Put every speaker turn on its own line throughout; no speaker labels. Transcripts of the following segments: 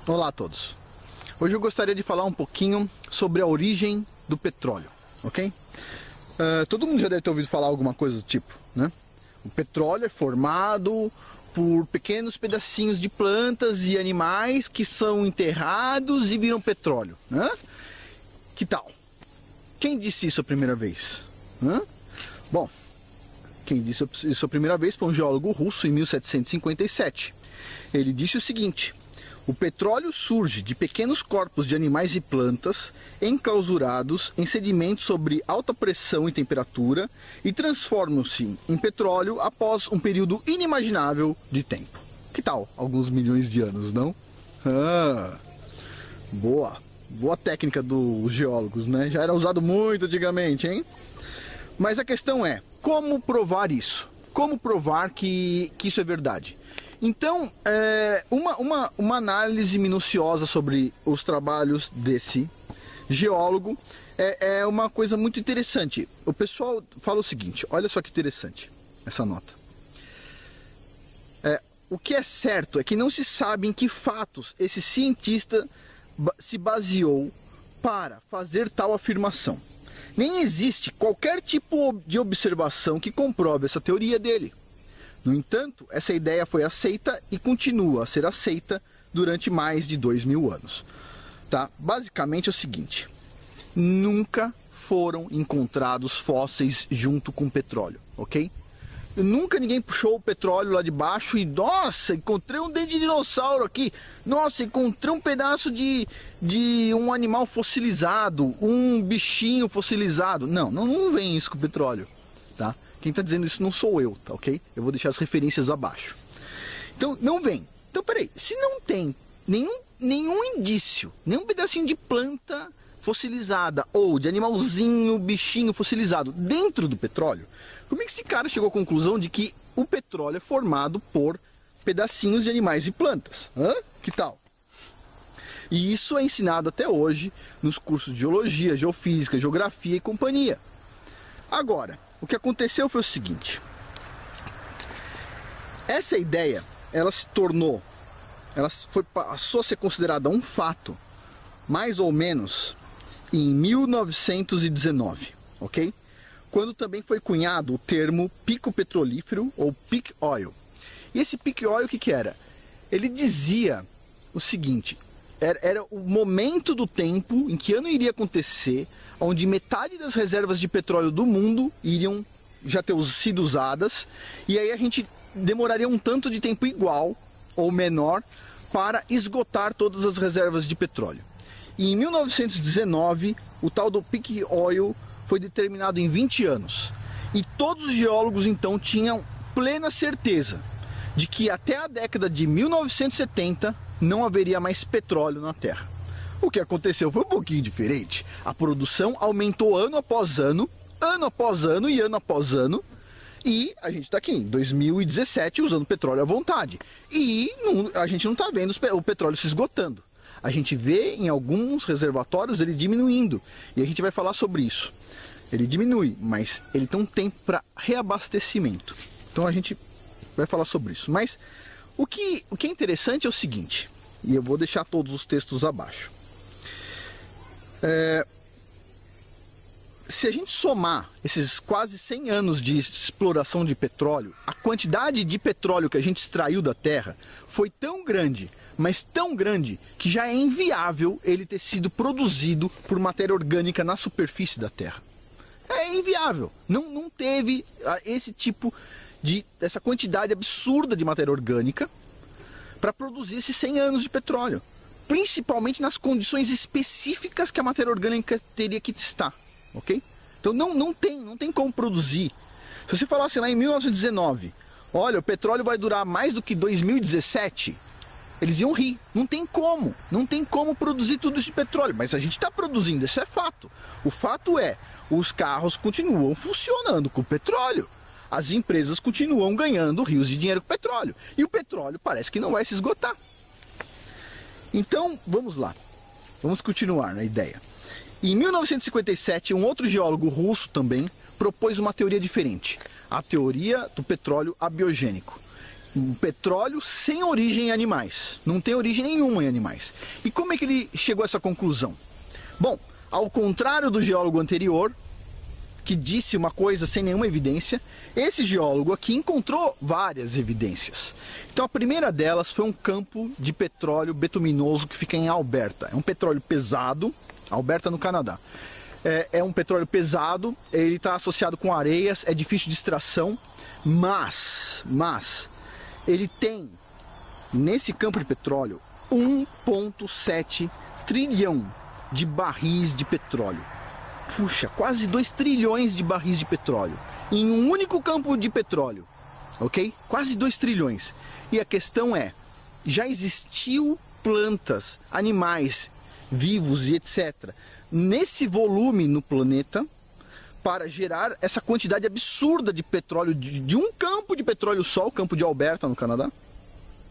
Olá a todos. Hoje eu gostaria de falar um pouquinho sobre a origem do petróleo, ok? Todo mundo já deve ter ouvido falar alguma coisa do tipo, né? O petróleo é formado por pequenos pedacinhos de plantas e animais que são enterrados e viram petróleo, né? Que tal? Quem disse isso a primeira vez? Bom, quem disse isso a primeira vez foi um geólogo russo em 1757. Ele disse o seguinte: o petróleo surge de pequenos corpos de animais e plantas enclausurados em sedimentos sobre alta pressão e temperatura e transformam-se em petróleo após um período inimaginável de tempo. Que tal? Alguns milhões de anos, não? Boa técnica dos geólogos, né? Já era usado muito antigamente, hein? Mas a questão é, como provar isso? Como provar que isso é verdade? Então, uma análise minuciosa sobre os trabalhos desse geólogo é uma coisa muito interessante. O pessoal fala o seguinte, olha só que interessante essa nota. O que é certo é que não se sabe em que fatos esse cientista se baseou para fazer tal afirmação. Nem existe qualquer tipo de observação que comprove essa teoria dele. No entanto, essa ideia foi aceita e continua a ser aceita durante mais de 2000 anos. Tá? Basicamente é o seguinte: nunca foram encontrados fósseis junto com petróleo, ok? Nunca ninguém puxou o petróleo lá de baixo e, nossa, encontrei um dente de dinossauro aqui, nossa, encontrei um pedaço de um animal fossilizado, um bichinho fossilizado. Não vem isso com o petróleo, tá? Quem está dizendo isso não sou eu, tá, ok? Eu vou deixar as referências abaixo. Então, não vem. Então, peraí, se não tem nenhum indício, nenhum pedacinho de planta fossilizada ou de animalzinho, bichinho fossilizado dentro do petróleo, como é que esse cara chegou à conclusão de que o petróleo é formado por pedacinhos de animais e plantas? Que tal? E isso é ensinado até hoje nos cursos de geologia, geofísica, geografia e companhia. Agora, o que aconteceu foi o seguinte: essa ideia, passou a ser considerada um fato, mais ou menos, em 1919, ok? Quando também foi cunhado o termo pico petrolífero ou peak oil. E esse peak oil, o que era? Ele dizia o seguinte: era o momento do tempo em que ano iria acontecer, onde metade das reservas de petróleo do mundo iriam já ter sido usadas, e aí a gente demoraria um tanto de tempo igual ou menor para esgotar todas as reservas de petróleo. E em 1919, o tal do peak oil foi determinado em 20 anos. E todos os geólogos então tinham plena certeza de que até a década de 1970 não haveria mais petróleo na Terra. O que aconteceu foi um pouquinho diferente. A produção aumentou ano após ano e ano após ano. E a gente está aqui em 2017 usando petróleo à vontade. E a gente não está vendo o petróleo se esgotando. A gente vê em alguns reservatórios ele diminuindo. E a gente vai falar sobre isso. Ele diminui, mas ele tem um tempo para reabastecimento. Então a gente vai falar sobre isso. Mas o que é interessante é o seguinte, e eu vou deixar todos os textos abaixo. Se a gente somar esses quase 100 anos de exploração de petróleo, a quantidade de petróleo que a gente extraiu da Terra foi tão grande, mas tão grande, que já é inviável ele ter sido produzido por matéria orgânica na superfície da Terra. É inviável. Não teve essa quantidade absurda de matéria orgânica para produzir esses 100 anos de petróleo. Principalmente nas condições específicas que a matéria orgânica teria que estar. Ok? Então não tem como produzir. Se você falasse lá em 1919, olha, o petróleo vai durar mais do que 2017, eles iam rir. Não tem como produzir tudo isso de petróleo. Mas a gente está produzindo, isso é fato. O fato é, os carros continuam funcionando com petróleo. As empresas continuam ganhando rios de dinheiro com petróleo. E o petróleo parece que não vai se esgotar. Então, vamos lá. Vamos continuar na ideia. Em 1957, um outro geólogo russo também propôs uma teoria diferente. A teoria do petróleo abiogênico. um petróleo sem origem em animais. Não tem origem nenhuma em animais. E como é que ele chegou a essa conclusão? Bom, ao contrário do geólogo anterior, que disse uma coisa sem nenhuma evidência, esse geólogo aqui encontrou várias evidências. Então a primeira delas foi um campo de petróleo betuminoso que fica em Alberta. É um petróleo pesado, Alberta no Canadá. É um petróleo pesado, ele está associado com areias, é difícil de extração, mas ele tem, nesse campo de petróleo, 1,7 trilhão de barris de petróleo. Puxa, quase 2 trilhões de barris de petróleo em um único campo de petróleo, ok? Quase 2 trilhões. E a questão é, já existiu plantas, animais vivos e etc. nesse volume no planeta para gerar essa quantidade absurda de petróleo de um campo de petróleo só, o campo de Alberta no Canadá?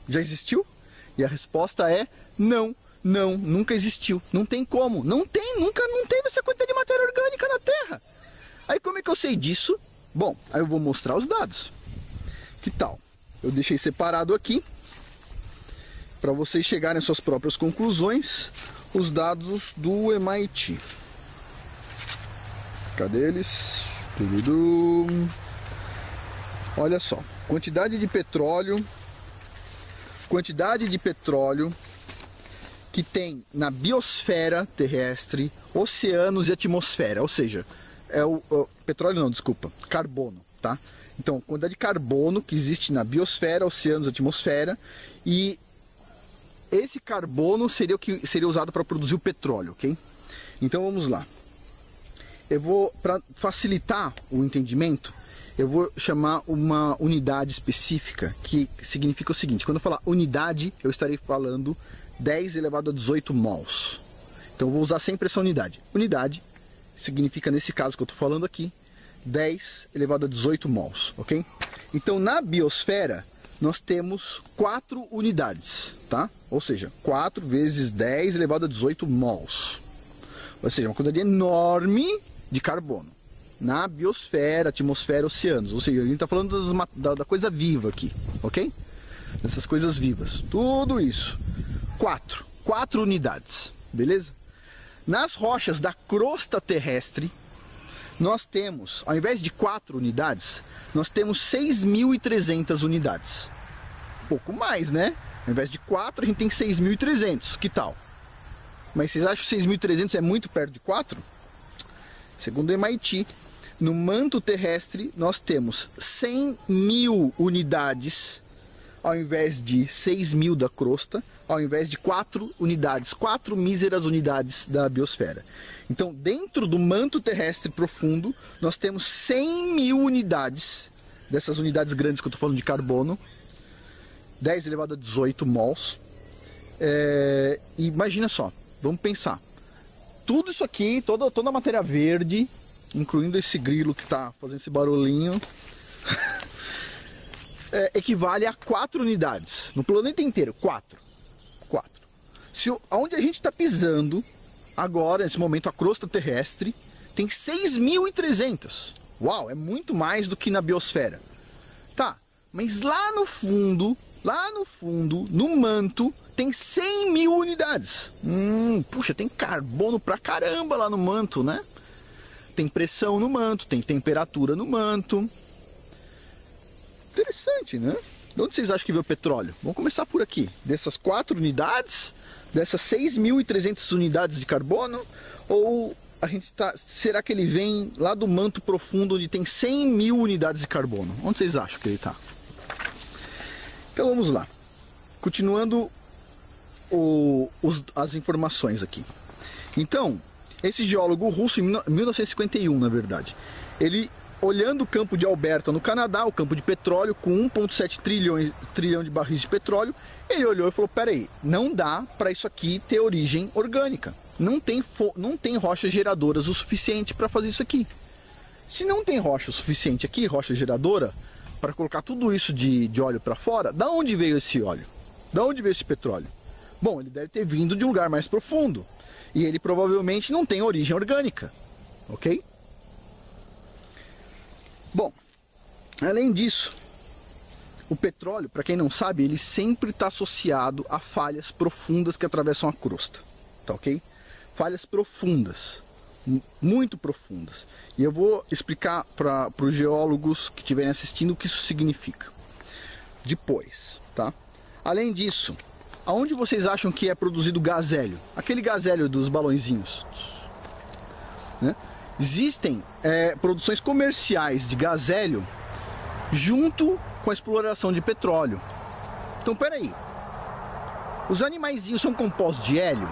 Já existiu? E a resposta é não. Não, nunca existiu. Não tem como. Não teve essa quantidade de matéria orgânica na Terra. Aí como é que eu sei disso? Bom, aí eu vou mostrar os dados. Que tal? Eu deixei separado aqui para vocês chegarem às suas próprias conclusões os dados do MIT. Cadê eles? Olha só, quantidade de petróleo que tem na biosfera terrestre, oceanos e atmosfera, ou seja, carbono, tá? Então, quantidade de carbono que existe na biosfera, oceanos, atmosfera, e esse carbono seria o que seria usado para produzir o petróleo, ok? Então vamos lá. Eu vou, para facilitar o entendimento, eu vou chamar uma unidade específica que significa o seguinte: quando eu falar unidade, eu estarei falando 10 elevado a 18 mols. Então eu vou usar sempre essa unidade. Unidade significa, nesse caso que eu estou falando aqui, 10 elevado a 18 mols, ok? Então na biosfera nós temos 4 unidades, tá? Ou seja, 4 vezes 10 elevado a 18 mols. Ou seja, uma quantidade enorme de carbono na biosfera, atmosfera, oceanos. Ou seja, a gente está falando da coisa viva aqui, ok? Dessas coisas vivas. Tudo isso. 4 unidades, beleza? Nas rochas da crosta terrestre, nós temos, ao invés de 4 unidades, nós temos 6.300 unidades. Um pouco mais, né? Ao invés de 4, a gente tem 6.300. Que tal? Mas vocês acham que 6.300 é muito perto de 4? Segundo o MIT, no manto terrestre, nós temos 100.000 unidades, ao invés de 6.000 da crosta, ao invés de 4 unidades, 4 míseras unidades da biosfera. Então, dentro do manto terrestre profundo, nós temos 100.000 unidades, dessas unidades grandes que eu estou falando de carbono, 10 elevado a 18 mols. E imagina só, vamos pensar. Tudo isso aqui, toda a matéria verde, incluindo esse grilo que está fazendo esse barulhinho, equivale a 4 unidades. No planeta inteiro, 4. Onde a gente está pisando, agora, nesse momento, a crosta terrestre, tem 6.300. Uau, é muito mais do que na biosfera. Tá, mas lá no fundo, no manto, tem 100.000 unidades. Puxa, tem carbono pra caramba lá no manto, né? Tem pressão no manto, tem temperatura no manto. Interessante, né? De onde vocês acham que veio o petróleo? Vamos começar por aqui. Dessas 4 unidades, dessas 6.300 unidades de carbono, ou será que ele vem lá do manto profundo onde tem 100.000 unidades de carbono? Onde vocês acham que ele está? Então vamos lá. Continuando as informações aqui. Então, esse geólogo russo, em 1951, na verdade, ele, olhando o campo de Alberta no Canadá, o campo de petróleo, com 1,7 trilhão de barris de petróleo, ele olhou e falou: peraí, não dá para isso aqui ter origem orgânica. Não tem rochas geradoras o suficiente para fazer isso aqui. Se não tem rocha o suficiente aqui, rocha geradora, para colocar tudo isso de óleo para fora, da onde veio esse óleo? Da onde veio esse petróleo? Bom, ele deve ter vindo de um lugar mais profundo. E ele provavelmente não tem origem orgânica. Ok? Bom, além disso, O petróleo, para quem não sabe, ele sempre está associado a falhas profundas que atravessam a crosta, tá ok? Falhas profundas, muito profundas. E eu vou explicar para os geólogos que estiverem assistindo o que isso significa depois, tá? Além disso, aonde vocês acham que é produzido gás hélio? Aquele gás hélio dos balõezinhos, né? Existem produções comerciais de gás hélio junto com a exploração de petróleo. Então, peraí, os animaizinhos são compostos de hélio?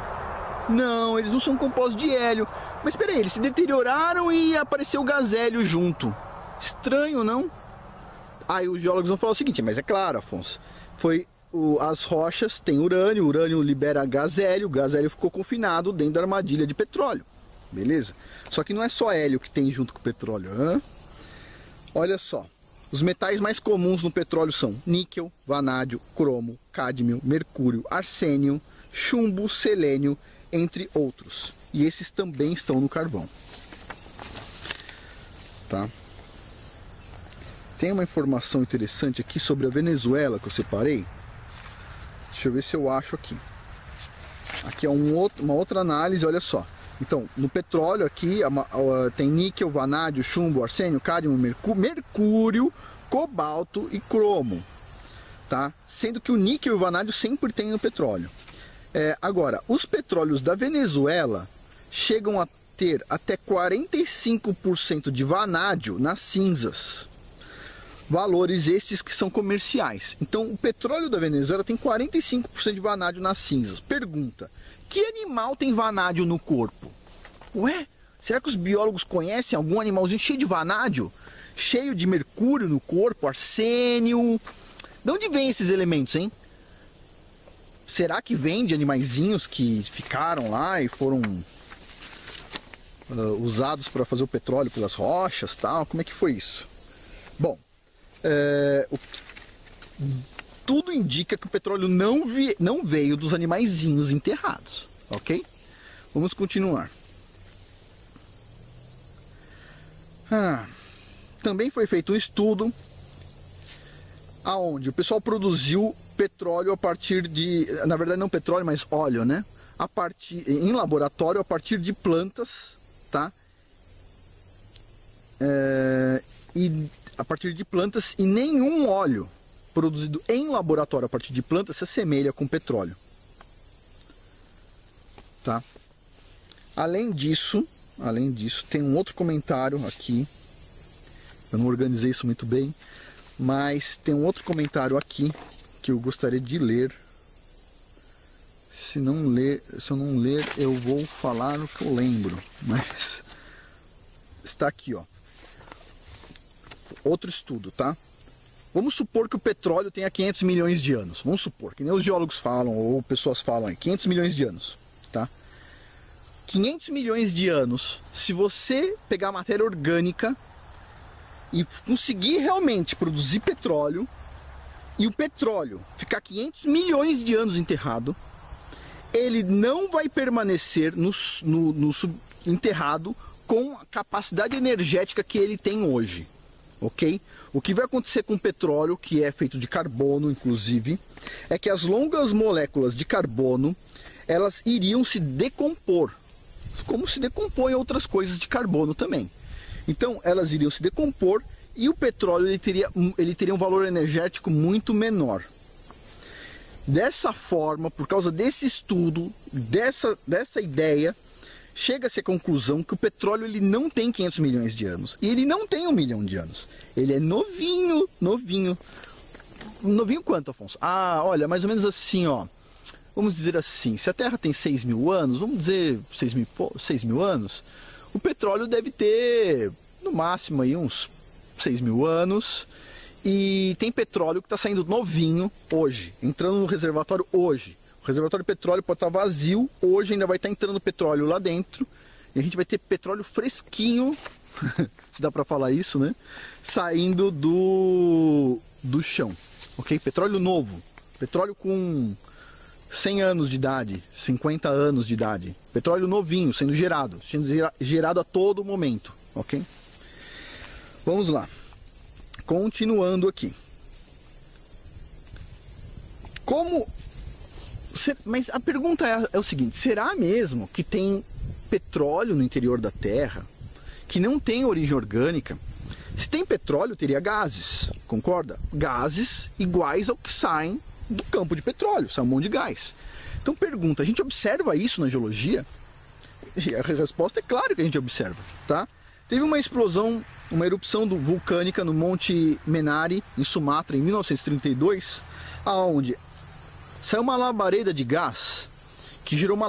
Não, eles não são compostos de hélio. Mas peraí, eles se deterioraram e apareceu o gás hélio junto. Estranho, não? Aí os geólogos vão falar o seguinte, mas é claro, Afonso, as rochas têm urânio, o urânio libera gás hélio, o gás hélio ficou confinado dentro da armadilha de petróleo. Beleza? Só que não é só hélio que tem junto com o petróleo. Hein? Olha só. Os metais mais comuns no petróleo são níquel, vanádio, cromo, cádmio, mercúrio, arsênio, chumbo, selênio, entre outros. E esses também estão no carvão. Tá? Tem uma informação interessante aqui sobre a Venezuela que eu separei. Deixa eu ver se eu acho aqui. Aqui é uma outra análise, olha só. Então, no petróleo aqui tem níquel, vanádio, chumbo, arsênio, cádmio, mercúrio, cobalto e cromo, tá? Sendo que o níquel e o vanádio sempre tem no petróleo. Agora, os petróleos da Venezuela chegam a ter até 45% de vanádio nas cinzas. Valores estes que são comerciais. Então, o petróleo da Venezuela tem 45% de vanádio nas cinzas. Pergunta: que animal tem vanádio no corpo? Ué, será que os biólogos conhecem algum animalzinho cheio de vanádio? Cheio de mercúrio no corpo, arsênio? De onde vem esses elementos, hein? Será que vem de animaizinhos que ficaram lá e foram usados para fazer o petróleo pelas rochas, tal? Como é que foi isso? Bom, tudo indica que o petróleo não veio dos animaizinhos enterrados, ok? Vamos continuar. Também foi feito um estudo aonde o pessoal produziu petróleo a partir de, na verdade não petróleo, mas óleo, né? Em laboratório a partir de plantas, tá? E a partir de plantas, e nenhum óleo produzido em laboratório a partir de plantas se assemelha com petróleo, tá? Além disso, tem um outro comentário aqui. Eu não organizei isso muito bem, mas tem um outro comentário aqui que eu gostaria de ler. Se eu não ler, eu vou falar o que eu lembro, mas está aqui, ó. Outro estudo, tá? Vamos supor que o petróleo tenha 500 milhões de anos. Vamos supor, que nem os geólogos falam, ou pessoas falam aí, 500 milhões de anos, tá? 500 milhões de anos, se você pegar matéria orgânica e conseguir realmente produzir petróleo, e o petróleo ficar 500 milhões de anos enterrado, ele não vai permanecer enterrado com a capacidade energética que ele tem hoje. Ok? O que vai acontecer com o petróleo, que é feito de carbono, inclusive, é que as longas moléculas de carbono, elas iriam se decompor, como se decompõem outras coisas de carbono também. Então, elas iriam se decompor e o petróleo ele teria um valor energético muito menor. Dessa forma, por causa desse estudo, dessa ideia, chega-se à conclusão que o petróleo ele não tem 500 milhões de anos. E ele não tem 1 milhão de anos. Ele é novinho, novinho. Novinho quanto, Afonso? Olha, mais ou menos assim, ó. Vamos dizer assim, se a Terra tem 6 mil anos, vamos dizer 6 mil anos, o petróleo deve ter, no máximo, aí uns 6 mil anos. E tem petróleo que está saindo novinho hoje, entrando no reservatório hoje. O reservatório de petróleo pode estar vazio, hoje ainda vai estar entrando petróleo lá dentro. E a gente vai ter petróleo fresquinho, se dá para falar isso, né? Saindo do chão, ok? Petróleo novo, petróleo com 100 anos de idade, 50 anos de idade. Petróleo novinho, sendo gerado a todo momento, ok? Vamos lá. Continuando aqui. Mas a pergunta é o seguinte: será mesmo que tem petróleo no interior da Terra que não tem origem orgânica? Se tem petróleo, teria gases, concorda? Gases iguais ao que saem do campo de petróleo, sai um monte de gás. Então pergunta, a gente observa isso na geologia? E a resposta é claro que a gente observa, tá? Teve uma explosão, uma erupção vulcânica no Monte Menari, em Sumatra, em 1932, aonde saiu uma labareda de gás que gerou uma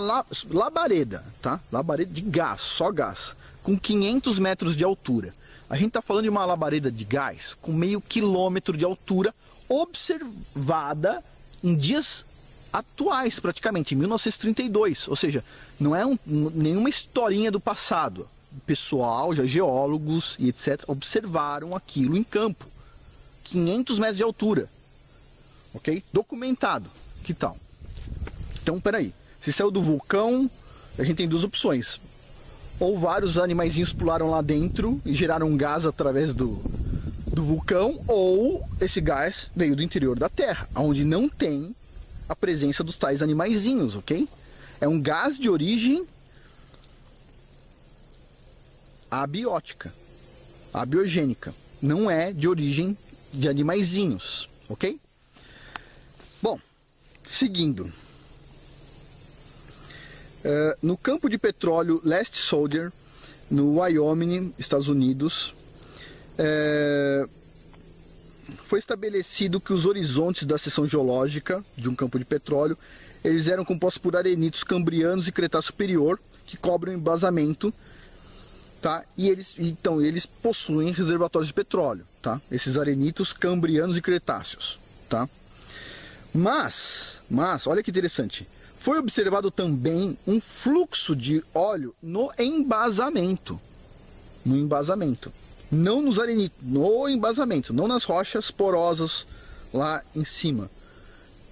labareda, tá? Labareda de gás, só gás, com 500 metros de altura. A gente está falando de uma labareda de gás com meio quilômetro de altura, observada em dias atuais, praticamente, em 1932. Ou seja, não é nenhuma historinha do passado. O pessoal, já geólogos e etc., observaram aquilo em campo. 500 metros de altura. Ok? Documentado. Que tal? Então, peraí. Se saiu do vulcão, a gente tem duas opções. Ou vários animaizinhos pularam lá dentro e geraram um gás através do vulcão, ou esse gás veio do interior da Terra, onde não tem a presença dos tais animaizinhos, ok? É um gás de origem abiótica, abiogênica, não é de origem de animaizinhos, ok? Bom, seguindo. No campo de petróleo Last Soldier, no Wyoming, Estados Unidos, foi estabelecido que os horizontes da seção geológica de um campo de petróleo, eles eram compostos por arenitos cambrianos e Cretáceo superior, que cobrem o embasamento, tá? E eles possuem reservatórios de petróleo, tá? Esses arenitos cambrianos e cretáceos, tá? Mas, olha que interessante. Foi observado também um fluxo de óleo no embasamento. No embasamento. Não nos arenitos, no embasamento. Não nas rochas porosas lá em cima.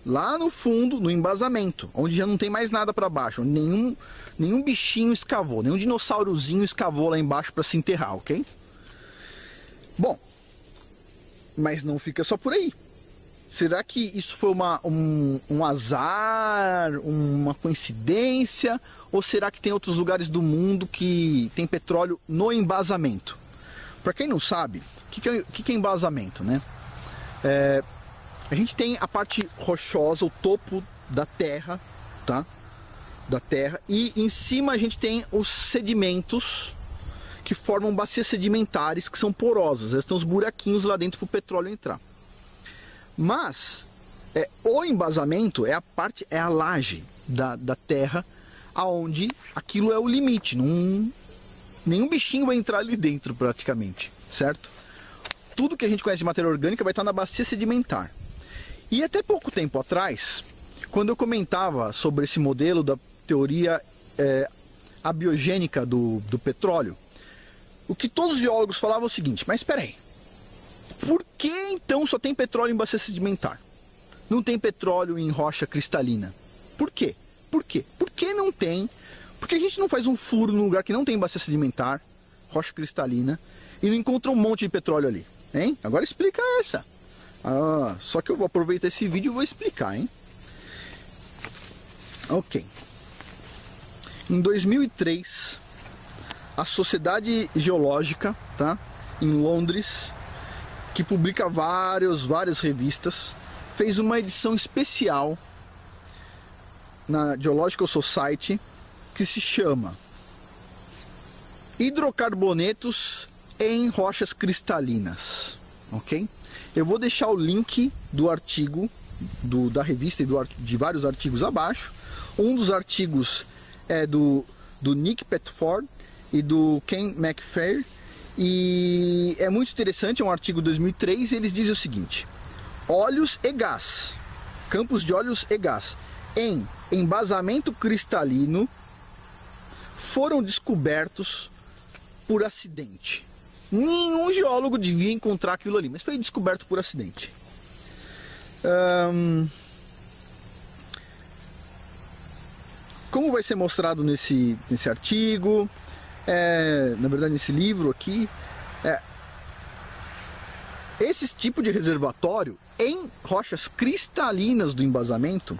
Lá no fundo, no embasamento. Onde já não tem mais nada para baixo. Nenhum bichinho escavou. Nenhum dinossaurozinho escavou lá embaixo para se enterrar, ok? Bom, mas não fica só por aí. Será que isso foi um azar, uma coincidência? Ou será que tem outros lugares do mundo que tem petróleo no embasamento? Para quem não sabe, o que é embasamento, né? A gente tem a parte rochosa, o topo da terra, tá? Da terra, e em cima a gente tem os sedimentos que formam bacias sedimentares que são porosas. Eles têm os buraquinhos lá dentro para o petróleo entrar. Mas o embasamento é a laje da terra, aonde aquilo é o limite. Nenhum bichinho vai entrar ali dentro praticamente, certo? Tudo que a gente conhece de matéria orgânica vai estar na bacia sedimentar. E até pouco tempo atrás, quando eu comentava sobre esse modelo da teoria abiogênica do petróleo, o que todos os geólogos falavam é o seguinte: mas espera aí, por que então só tem petróleo em bacia sedimentar? Não tem petróleo em rocha cristalina? Por quê? Por quê? Por que não tem? Por que a gente não faz um furo num lugar que não tem bacia sedimentar, rocha cristalina, e não encontra um monte de petróleo ali? Hein? Agora explica essa. Só que eu vou aproveitar esse vídeo e vou explicar, hein? Ok. Em 2003, a Sociedade Geológica, tá, em Londres, que publica várias revistas, fez uma edição especial na Geological Society que se chama Hidrocarbonetos em Rochas Cristalinas, ok? Eu vou deixar o link do artigo da revista e de vários artigos abaixo. Um dos artigos é do Nick Petford e do Ken McPhail. E é muito interessante, é um artigo de 2003, e eles dizem o seguinte: óleos e gás, campos de óleos e gás em embasamento cristalino foram descobertos por acidente. Nenhum geólogo devia encontrar aquilo ali, mas foi descoberto por acidente. Como vai ser mostrado nesse artigo, na verdade nesse livro aqui, esse tipo de reservatório em rochas cristalinas do embasamento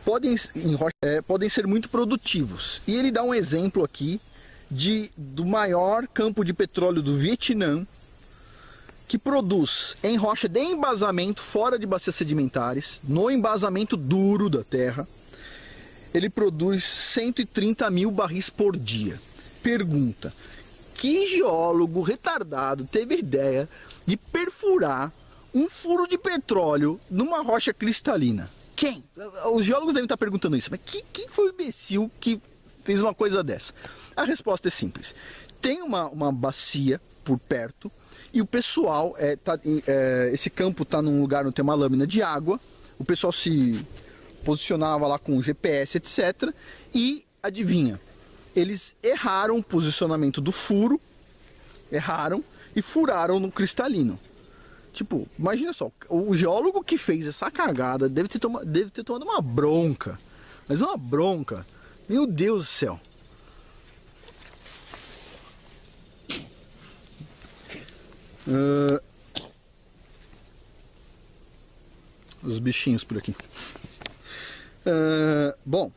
podem ser muito produtivos. E ele dá um exemplo aqui do maior campo de petróleo do Vietnã, que produz em rocha de embasamento fora de bacias sedimentares, no embasamento duro da terra, ele produz 130 mil barris por dia. Pergunta: que geólogo retardado teve a ideia de perfurar um furo de petróleo numa rocha cristalina? Quem? Os geólogos devem estar perguntando isso, mas quem foi o imbecil que fez uma coisa dessa? A resposta é simples. Tem uma bacia por perto e o pessoal, esse campo está num lugar onde tem uma lâmina de água, o pessoal se posicionava lá com GPS, etc. E adivinha, eles erraram o posicionamento do furo, e furaram no cristalino. Tipo, imagina só, o geólogo que fez essa cagada deve ter tomado uma bronca, mas uma bronca, meu Deus do céu. Os bichinhos por aqui. Bom,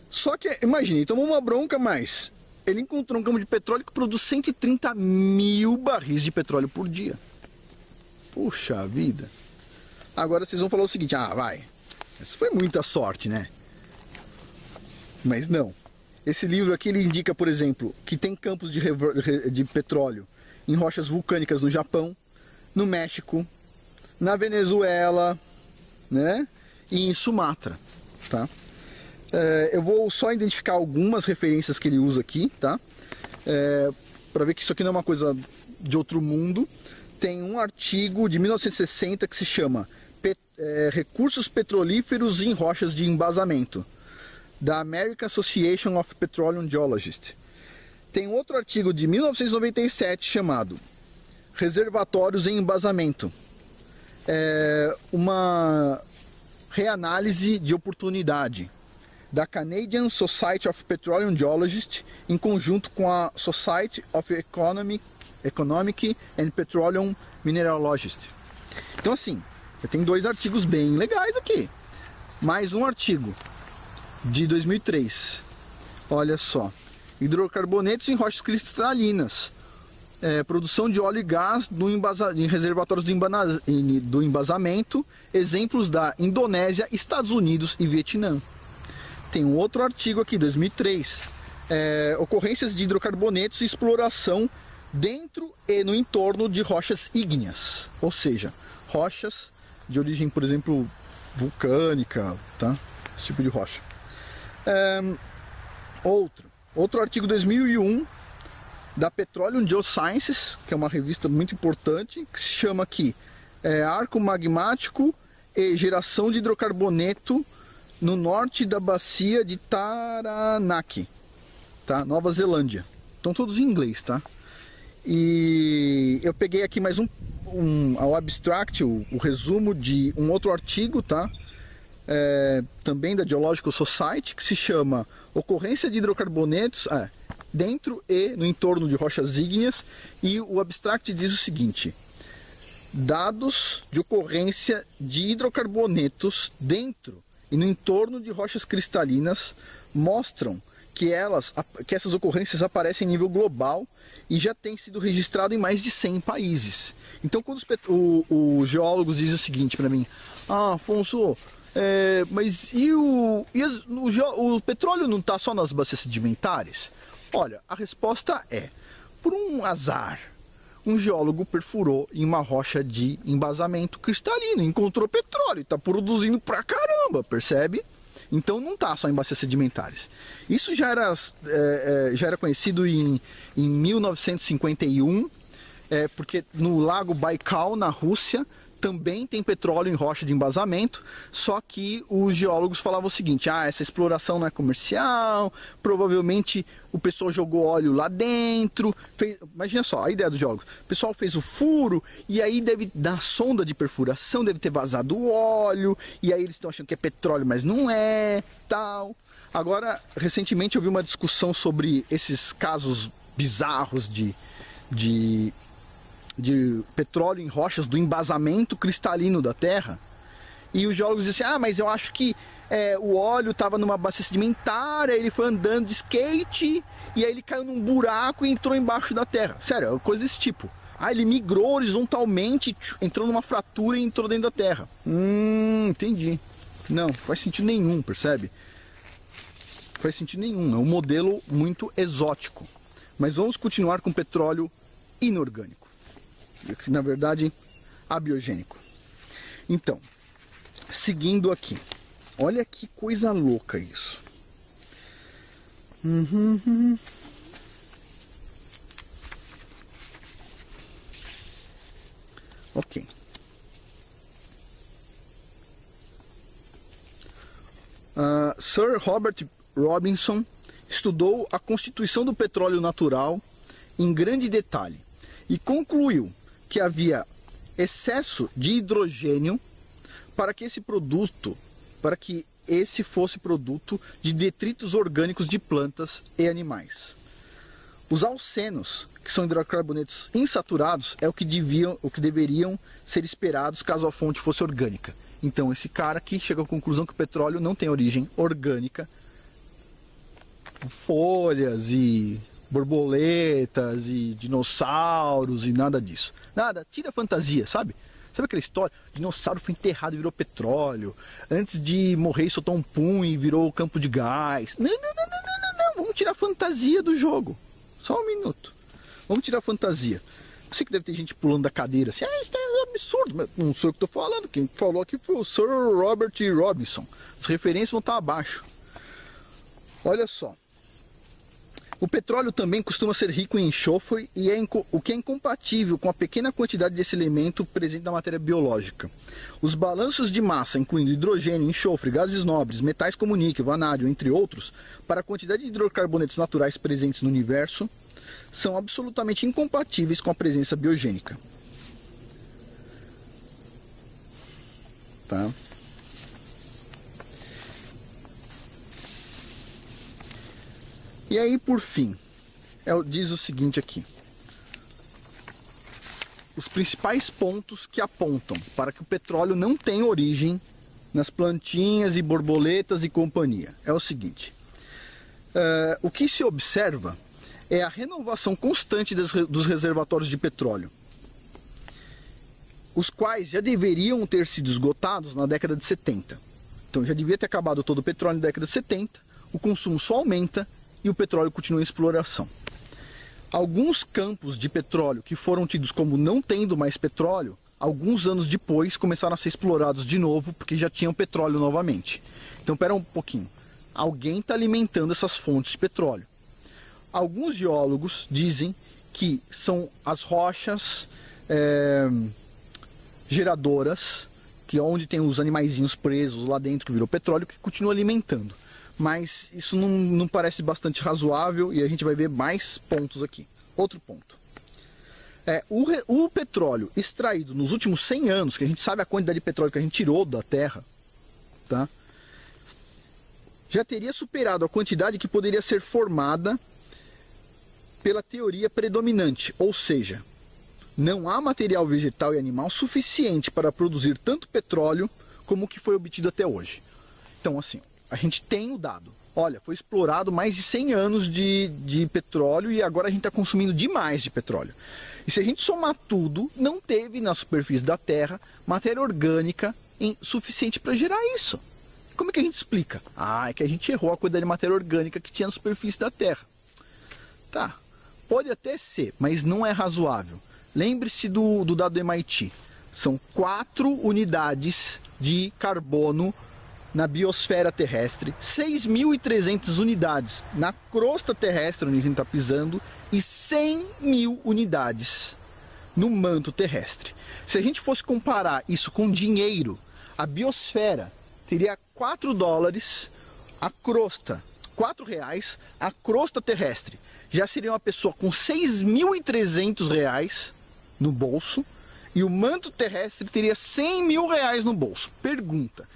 só que imagine, tomou uma bronca, mas ele encontrou um campo de petróleo que produz 130 mil barris de petróleo por dia. Puxa vida. Agora vocês vão falar o seguinte: isso foi muita sorte, né? Mas não. Esse livro aqui ele indica, por exemplo, que tem campos de petróleo em rochas vulcânicas no Japão, no México, na Venezuela, né? E em Sumatra, tá? Eu vou só identificar algumas referências que ele usa aqui, tá? Para ver que isso aqui não é uma coisa de outro mundo. Tem um artigo de 1960 que se chama Recursos Petrolíferos em Rochas de Embasamento, da American Association of Petroleum Geologists. Tem outro artigo de 1997 chamado Reservatórios em Embasamento, uma reanálise de oportunidade, da Canadian Society of Petroleum Geologists, em conjunto com a Society of Economic and Petroleum Mineralogists. Então assim, tem dois artigos bem legais aqui. Mais um artigo de 2003. Olha só. Hidrocarbonetos em rochas cristalinas. Produção de óleo e gás em reservatórios do embasamento. Exemplos da Indonésia, Estados Unidos e Vietnã. Tem um outro artigo aqui, 2003. Ocorrências de hidrocarbonetos e exploração dentro e no entorno de rochas ígneas. Ou seja, rochas de origem, por exemplo, vulcânica, tá? Esse tipo de rocha. Outro artigo 2001 da Petroleum Geosciences, que é uma revista muito importante, que se chama aqui Arco Magmático e Geração de Hidrocarboneto no norte da bacia de Taranaki, tá? Nova Zelândia. Estão todos em inglês, tá? E eu peguei aqui mais o abstract, o resumo de um outro artigo, tá? Também da Geological Society, que se chama Ocorrência de Hidrocarbonetos dentro e no entorno de rochas ígneas, e o abstract diz o seguinte: dados de ocorrência de hidrocarbonetos dentro e no entorno de rochas cristalinas mostram que essas ocorrências aparecem em nível global e já tem sido registrado em mais de 100 países. Então quando os geólogos dizem o seguinte para mim: Afonso, mas o petróleo não está só nas bacias sedimentares? Olha, a resposta é: por um azar, um geólogo perfurou em uma rocha de embasamento cristalino, encontrou petróleo e está produzindo pra caramba, percebe? Então não está só em bacias sedimentares. Isso já era conhecido em 1951, porque no lago Baikal, na Rússia, também tem petróleo em rocha de embasamento, só que os geólogos falavam o seguinte: essa exploração não é comercial, provavelmente o pessoal jogou óleo lá dentro. Imagina só a ideia dos geólogos: o pessoal fez o furo e aí na sonda de perfuração deve ter vazado o óleo, e aí eles estão achando que é petróleo, mas não é, tal. Agora, recentemente eu vi uma discussão sobre esses casos bizarros de de petróleo em rochas do embasamento cristalino da Terra. E os geólogos dizem assim, mas eu acho que o óleo estava numa bacia sedimentar, aí ele foi andando de skate, e aí ele caiu num buraco e entrou embaixo da Terra. Sério, é coisa desse tipo. Ele migrou horizontalmente, entrou numa fratura e entrou dentro da Terra. Entendi. Não, faz sentido nenhum, percebe? Faz sentido nenhum, é um modelo muito exótico. Mas vamos continuar com petróleo inorgânico. Na verdade, abiogênico. Então, seguindo aqui. Olha que coisa louca isso. Ok. Sir Robert Robinson estudou a constituição do petróleo natural em grande detalhe e concluiu que havia excesso de hidrogênio para que esse fosse produto de detritos orgânicos de plantas e animais. Os alcenos, que são hidrocarbonetos insaturados, é o que deveriam ser esperados caso a fonte fosse orgânica. Então esse cara aqui chega à conclusão que o petróleo não tem origem orgânica. Folhas e borboletas e dinossauros e nada disso. Nada, tira a fantasia, sabe? Sabe aquela história? O dinossauro foi enterrado e virou petróleo. Antes de morrer soltou um pum e virou campo de gás. Não. Vamos tirar a fantasia do jogo. Só um minuto. Vamos tirar a fantasia. Eu sei que deve ter gente pulando da cadeira assim, isso é absurdo, mas não sou eu que estou falando. Quem falou aqui foi o Sir Robert Robinson. As referências vão estar abaixo. Olha só. O petróleo também costuma ser rico em enxofre, e o que é incompatível com a pequena quantidade desse elemento presente na matéria biológica. Os balanços de massa, incluindo hidrogênio, enxofre, gases nobres, metais como níquel, vanádio, entre outros, para a quantidade de hidrocarbonetos naturais presentes no universo, são absolutamente incompatíveis com a presença biogênica. Tá? E aí, por fim, diz o seguinte aqui. Os principais pontos que apontam para que o petróleo não tem origem nas plantinhas e borboletas e companhia. É o seguinte. O que se observa é a renovação constante dos reservatórios de petróleo, os quais já deveriam ter sido esgotados na década de 70. Então já devia ter acabado todo o petróleo na década de 70, o consumo só aumenta e o petróleo continua em exploração. Alguns campos de petróleo que foram tidos como não tendo mais petróleo, alguns anos depois começaram a ser explorados de novo porque já tinham petróleo novamente. Então espera um pouquinho, alguém está alimentando essas fontes de petróleo. Alguns geólogos dizem que são as rochas geradoras, que é onde tem os animaizinhos presos lá dentro que virou petróleo, que continua alimentando. Mas isso não parece bastante razoável e a gente vai ver mais pontos aqui. Outro ponto. O petróleo extraído nos últimos 100 anos, que a gente sabe a quantidade de petróleo que a gente tirou da Terra, tá? Já teria superado a quantidade que poderia ser formada pela teoria predominante, ou seja, não há material vegetal e animal suficiente para produzir tanto petróleo como o que foi obtido até hoje. Então, assim, a gente tem o dado. Olha, foi explorado mais de 100 anos de petróleo e agora a gente está consumindo demais de petróleo. E se a gente somar tudo, não teve na superfície da Terra matéria orgânica suficiente para gerar isso. Como é que a gente explica? É que a gente errou a quantidade de matéria orgânica que tinha na superfície da Terra. Tá, pode até ser, mas não é razoável. Lembre-se do dado do MIT. São 4 unidades de carbono na biosfera terrestre, 6.300 unidades na crosta terrestre onde a gente está pisando e 100 mil unidades no manto terrestre. Se a gente fosse comparar isso com dinheiro, a biosfera teria $4 a crosta, R$4 a crosta terrestre. Já seria uma pessoa com R$6.300 no bolso e o manto terrestre teria R$100 mil no bolso. Pergunta: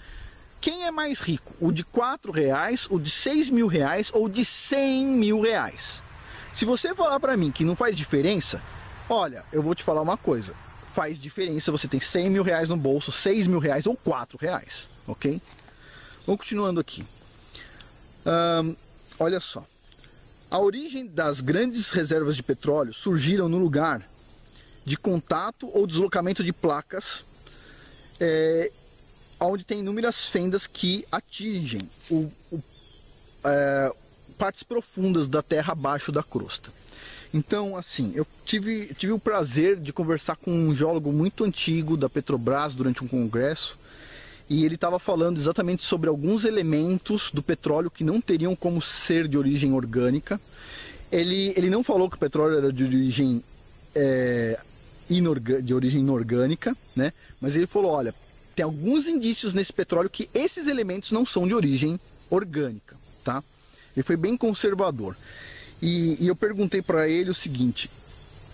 quem é mais rico? O de R$4, o de R$6 mil ou o de R$100 mil? Se você falar para mim que não faz diferença, Olha, eu vou te falar uma coisa. Faz diferença você tem 100 mil reais no bolso, 6 mil reais ou 4 reais, ok? Vamos continuando aqui. Olha só. A origem das grandes reservas de petróleo surgiram no lugar de contato ou deslocamento de placas, onde tem inúmeras fendas que atingem partes profundas da terra abaixo da crosta. Então, assim, eu tive o prazer de conversar com um geólogo muito antigo da Petrobras durante um congresso, e ele estava falando exatamente sobre alguns elementos do petróleo que não teriam como ser de origem orgânica. Ele não falou que o petróleo era de origem inorgânica, né? Mas ele falou, olha, tem alguns indícios nesse petróleo que esses elementos não são de origem orgânica, tá? Ele foi bem conservador. E eu perguntei para ele o seguinte,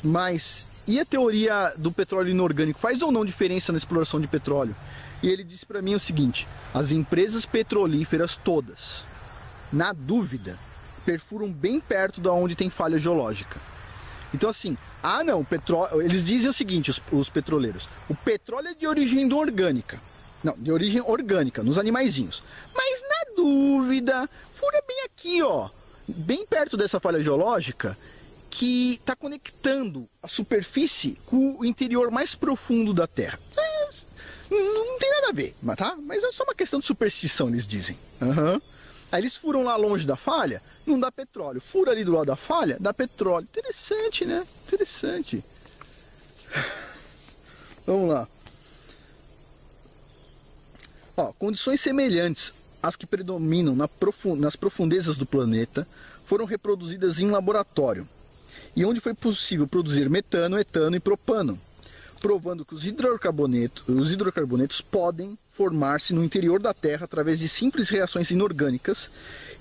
mas e a teoria do petróleo inorgânico? Faz ou não diferença na exploração de petróleo? E ele disse para mim o seguinte, as empresas petrolíferas todas, na dúvida, perfuram bem perto de onde tem falha geológica. Então assim, não, petróleo, eles dizem o seguinte, os petroleiros, o petróleo é de origem orgânica. Não, de origem orgânica, nos animaizinhos. Mas na dúvida, fura bem aqui, ó, bem perto dessa falha geológica, que está conectando a superfície com o interior mais profundo da Terra. Não tem nada a ver, tá? Mas é só uma questão de superstição, eles dizem. Aí eles furam lá longe da falha, não dá petróleo. Fura ali do lado da falha, dá petróleo. Interessante, né? Interessante. Vamos lá. Ó, condições semelhantes às que predominam nas profundezas do planeta foram reproduzidas em laboratório, e onde foi possível produzir metano, etano e propano, provando que os hidrocarbonetos podem formar-se no interior da Terra através de simples reações inorgânicas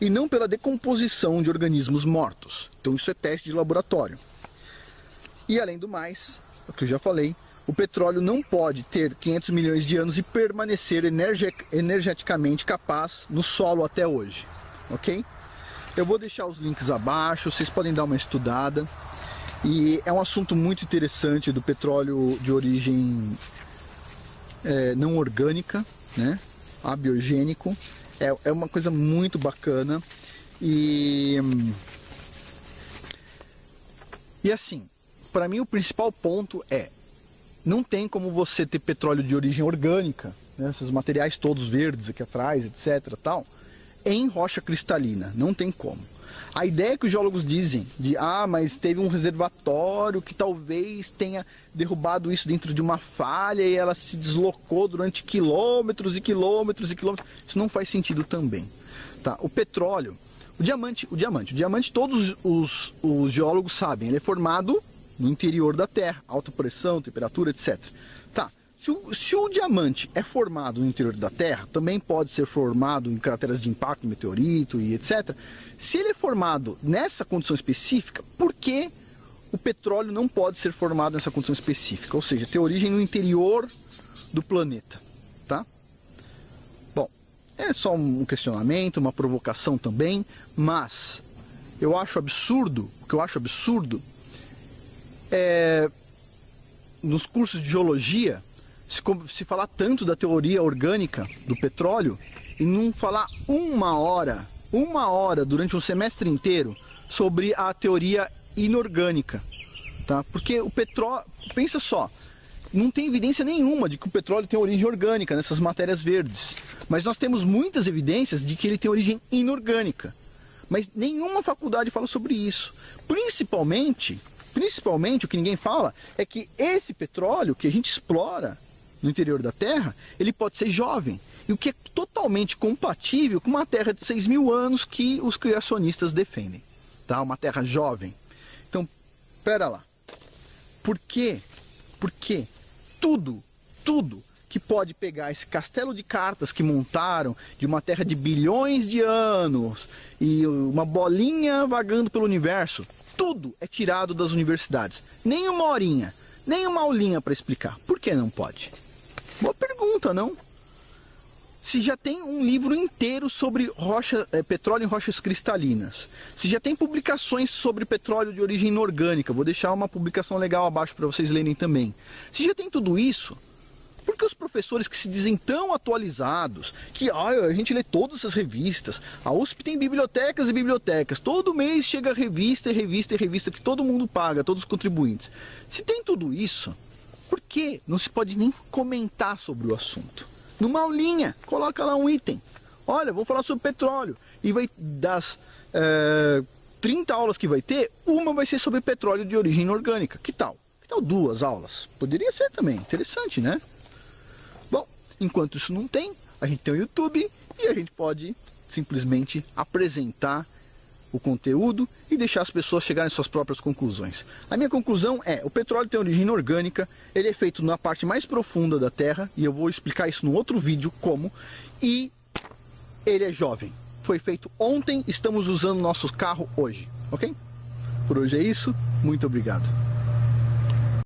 e não pela decomposição de organismos mortos. Então isso é teste de laboratório. E além do mais, o que eu já falei, o petróleo não pode ter 500 milhões de anos e permanecer energeticamente capaz no solo até hoje, ok? Eu vou deixar os links abaixo, vocês podem dar uma estudada. E é um assunto muito interessante do petróleo de origem não orgânica, né? Abiogênico. É uma coisa muito bacana. E assim, para mim o principal ponto não tem como você ter petróleo de origem orgânica, né? Esses materiais todos verdes aqui atrás, etc. tal, em rocha cristalina. Não tem como. A ideia que os geólogos dizem mas teve um reservatório que talvez tenha derrubado isso dentro de uma falha e ela se deslocou durante quilômetros e quilômetros e quilômetros, isso não faz sentido também, tá? O petróleo, o diamante, todos os geólogos sabem, ele é formado no interior da Terra, alta pressão, temperatura, etc. Tá? Se o diamante é formado no interior da Terra, também pode ser formado em crateras de impacto, meteorito e etc. Se ele é formado nessa condição específica, por que o petróleo não pode ser formado nessa condição específica? Ou seja, ter origem no interior do planeta, tá? Bom, é só um questionamento, uma provocação também, mas eu acho absurdo, o que eu acho absurdo nos cursos de geologia, se falar tanto da teoria orgânica do petróleo e não falar uma hora durante um semestre inteiro sobre a teoria inorgânica, tá? Porque o petróleo, pensa só, não tem evidência nenhuma de que o petróleo tem origem orgânica nessas matérias verdes, mas nós temos muitas evidências de que ele tem origem inorgânica, mas nenhuma faculdade fala sobre isso. Principalmente o que ninguém fala é que esse petróleo que a gente explora no interior da Terra, ele pode ser jovem, e o que é totalmente compatível com uma Terra de 6 mil anos que os criacionistas defendem, tá? Uma Terra jovem. Então, pera lá, por quê? Porque tudo que pode pegar esse castelo de cartas que montaram de uma Terra de bilhões de anos e uma bolinha vagando pelo universo, tudo é tirado das universidades. Nem uma horinha, nem uma aulinha para explicar. Por que não pode? Boa pergunta, não? Se já tem um livro inteiro sobre petróleo em rochas cristalinas, se já tem publicações sobre petróleo de origem inorgânica, vou deixar uma publicação legal abaixo para vocês lerem também. Se já tem tudo isso, por que os professores que se dizem tão atualizados, que a gente lê todas as revistas, a USP tem bibliotecas e bibliotecas, todo mês chega revista e revista e revista que todo mundo paga, todos os contribuintes. Se tem tudo isso, por que não se pode nem comentar sobre o assunto? Numa aulinha, coloca lá um item. Olha, vamos falar sobre petróleo. E vai das 30 aulas que vai ter, uma vai ser sobre petróleo de origem inorgânica. Que tal? Que tal 2 aulas? Poderia ser também, interessante, né? Bom, enquanto isso não tem, a gente tem o YouTube e a gente pode simplesmente apresentar o conteúdo e deixar as pessoas chegarem às suas próprias conclusões. A minha conclusão é: o petróleo tem origem inorgânica, ele é feito na parte mais profunda da Terra, e eu vou explicar isso no outro vídeo como, e ele é jovem. Foi feito ontem, estamos usando nosso carro hoje, ok? Por hoje é isso, muito obrigado.